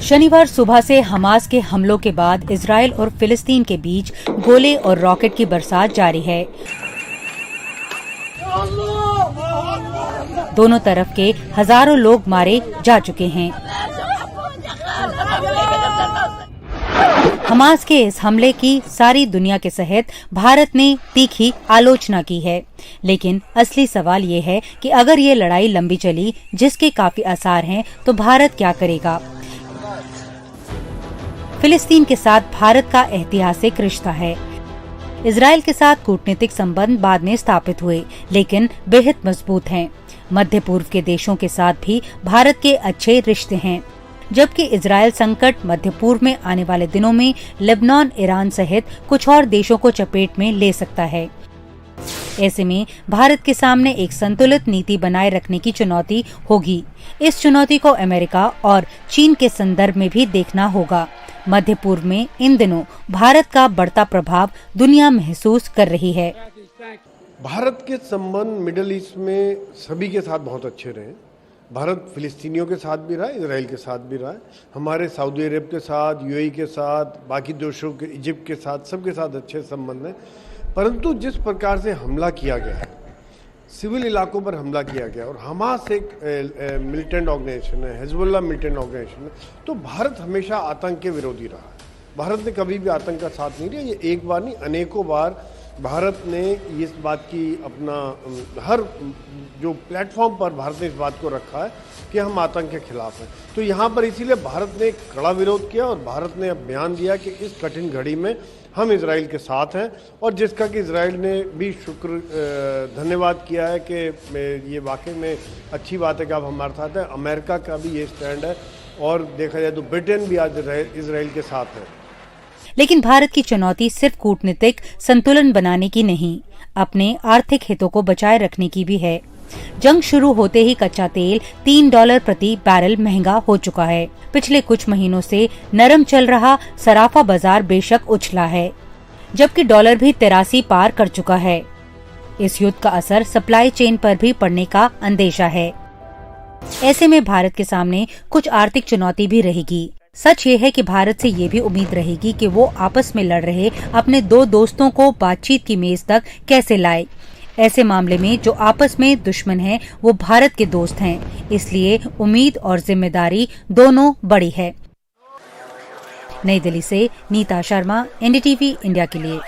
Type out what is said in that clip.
शनिवार सुबह से हमास के हमलों के बाद इजरायल और फिलिस्तीन के बीच गोले और रॉकेट की बरसात जारी है। दोनों तरफ के हजारों लोग मारे जा चुके हैं। हमास के इस हमले की सारी दुनिया के सहित भारत ने तीखी आलोचना की है, लेकिन असली सवाल ये है कि अगर ये लड़ाई लंबी चली, जिसके काफी आसार हैं, तो भारत क्या करेगा। फिलिस्तीन के साथ भारत का ऐतिहासिक रिश्ता है। इजरायल के साथ कूटनीतिक संबंध बाद में स्थापित हुए, लेकिन बेहद मजबूत हैं। मध्य पूर्व के देशों के साथ भी भारत के अच्छे रिश्ते हैं, जबकि इजरायल संकट मध्य पूर्व में आने वाले दिनों में लेबनान, ईरान सहित कुछ और देशों को चपेट में ले सकता है। ऐसे में भारत के सामने एक संतुलित नीति बनाए रखने की चुनौती होगी। इस चुनौती को अमेरिका और चीन के संदर्भ में भी देखना होगा। मध्य पूर्व में इन दिनों भारत का बढ़ता प्रभाव दुनिया महसूस कर रही है। भारत के संबंध मिडिल ईस्ट में सभी के साथ बहुत अच्छे रहे। भारत फिलिस्तीनियों के साथ भी रहा, इजराइल के साथ भी रहा, हमारे सऊदी अरब के साथ, यूएई के साथ, बाकी देशों के, इजिप्ट के साथ, सबके साथ अच्छे संबंध हैं। परंतु जिस प्रकार से हमला किया गया है, सिविल इलाकों पर हमला किया गया, और हमास एक मिलिटेंट ऑर्गेनाइजेशन है, हिजबुल्लाह मिलिटेंट ऑर्गेनाइजेशन है, तो भारत हमेशा आतंक के विरोधी रहा है। भारत ने कभी भी आतंक का साथ नहीं दिया। ये एक बार नहीं, अनेकों बार भारत ने इस बात की अपना हर जो प्लेटफॉर्म पर भारत ने इस बात को रखा है कि हम आतंक के खिलाफ हैं। तो यहाँ पर इसीलिए भारत ने कड़ा विरोध किया और भारत ने अब बयान दिया कि इस कठिन घड़ी में हम इजराइल के साथ हैं, और जिसका कि इजराइल ने भी धन्यवाद किया है कि ये वाकई में अच्छी बात है कि आप हमारे साथ हैं। अमेरिका का भी ये स्टैंड है, और देखा जाए तो ब्रिटेन भी आज इजराइल के साथ है। लेकिन भारत की चुनौती सिर्फ कूटनीतिक संतुलन बनाने की नहीं, अपने आर्थिक हितों को बचाए रखने की भी है। जंग शुरू होते ही कच्चा तेल $3 प्रति बैरल महंगा हो चुका है। पिछले कुछ महीनों से नरम चल रहा सराफा बाजार बेशक उछला है, जबकि डॉलर भी 83 पार कर चुका है। इस युद्ध का असर सप्लाई चेन पर भी पड़ने का अंदेशा है। ऐसे में भारत के सामने कुछ आर्थिक चुनौती भी रहेगी। सच ये है कि भारत से ये भी उम्मीद रहेगी कि वो आपस में लड़ रहे अपने दो दोस्तों को बातचीत की मेज तक कैसे लाए। ऐसे मामले में जो आपस में दुश्मन हैं, वो भारत के दोस्त हैं। इसलिए उम्मीद और जिम्मेदारी दोनों बड़ी है। नई दिल्ली से नीता शर्मा, NDTV इंडिया के लिए।